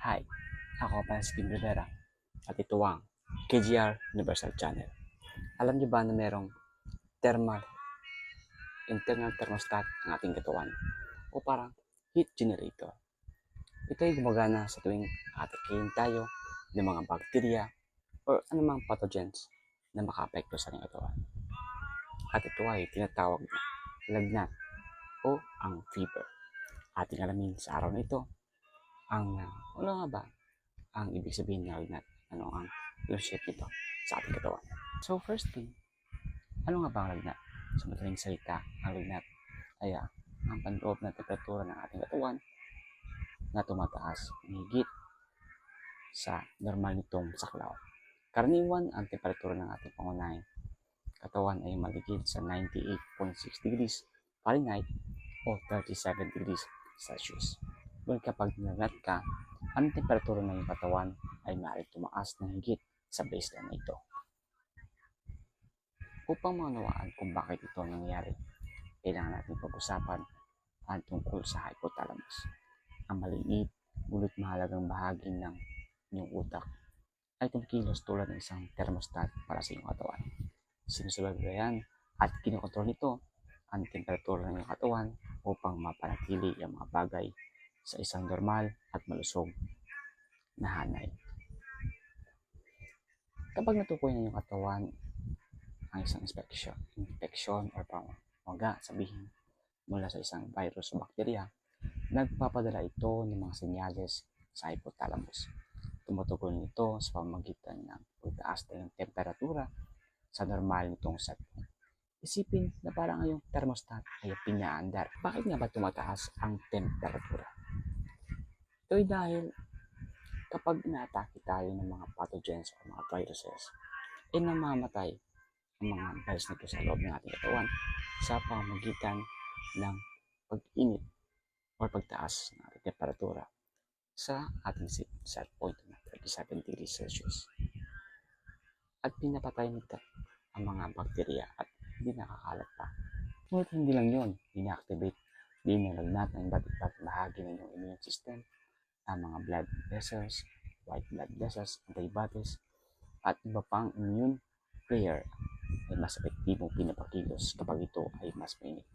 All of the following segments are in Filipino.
Hi, ako pa si Kim Rivera at ito ang KGR Universal Channel. Alam niyo ba na merong thermal, internal thermostat ang ating katawan o parang heat generator? Ito ay gumagana sa tuwing atakayin tayo ng mga bakterya o anumang pathogens na makaapekto sa ating katawan. At ito ay tinatawag na lagnat o ang fever. Ating alamin sa araw na ito ang ano nga ba ang ibig sabihin ng lagnat, ano ang shape nito sa ating katawan. So first thing, ano nga ba ang lagnat? Sa madaling salita, ang lagnat ay ang panloob na temperatura ng ating katawan na tumataas higit sa normal nitong saklaw. Karaniwan, ang temperatura ng ating pangunahing katawan ay maligid sa 98.6 degrees Fahrenheit o 37 degrees Celsius. Ngunit kapag nilagnat ka, ang temperatura ng iyong katawan ay maaaring tumaas ng higit sa baseline na ito. Upang maunawaan kung bakit ito nangyayari, kailangan natin pag-usapan ang tungkol sa hypothalamus, ang maliit ngunit mahalagang bahagi ng inyong utak ay kumikilos tulad ng isang thermostat para sa iyong katawan. Sinusubaybayan at kinokontrol nito ang temperatura ng iyong katawan upang mapanatili ang mga bagay sa isang normal at malusog na hanay. Kapag natukoy ng iyong katawan ang isang infection or pamaga, sabihin, mula sa isang virus o bakterya, nagpapadala ito ng mga senyales sa hypothalamus. Tumutugon nito sa pamamagitan ng pagtaas ng temperatura sa normal nitong set point. Isipin na parang ngayong thermostat ay pinaandar. Bakit nga ba tumataas ang temperatura? Ito ay dahil kapag inaatake tayo ng mga pathogens o mga viruses, ay namamatay ang mga virus nito sa loob ng ating katawan sa pamamagitan ng pag-init o pagtaas ng ating temperatura sa ating set point na 37 degrees Celsius. At pinapatay nito ang mga bakterya at hindi nakakalat pa. Ngunit hindi lang yun, ina-activate din ng lagnat ng iba't ibang bahagi ng iyong immune system, ang mga blood vessels, white blood vessels, antibodies, at iba pang immune player ay mas epektibong pinapakilos kapag ito ay mas mainit.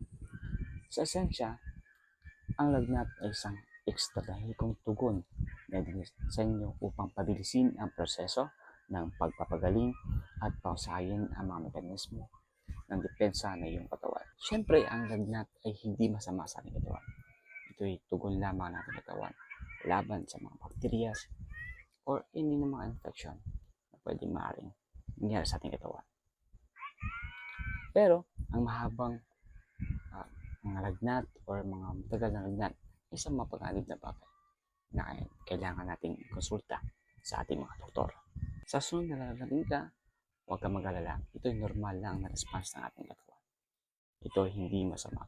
Sa esensya, ang lagnat ay isang ekstratehikong tugon na dinisenyo upang pabilisin ang proseso ng pagpapagaling at pausahin ang mga mekanismo ng depensa ng iyong katawan. Siyempre, ang lagnat ay hindi masama sa ating katawan. Ito ay tugon lamang ng ating katawan laban sa mga bakteryas or any na mga infection na pwedeng maaaring nangyari sa ating katawan. Pero, ang mahabang mga lagnat or mga matagal na lagnat ay isang mapanganib na bagay na kailangan nating konsulta sa ating mga doktor. Sa sunod na lalagnatin ka, huwag kang mag-alala. Ito ay normal lang na response ng ating katawan. Ito ay hindi masama.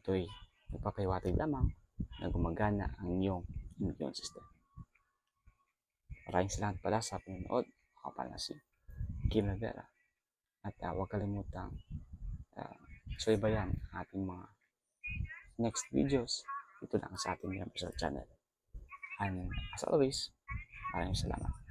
Ito ay nagpapahiwatig lamang na gumagana ang iyong immune system. Maraming salamat pala sa panonood. Ako pala si Kim Rivera. At huwag kalimutang subaybayan ang ating mga next videos dito lang sa ating Universal Channel. And as always, maraming salamat.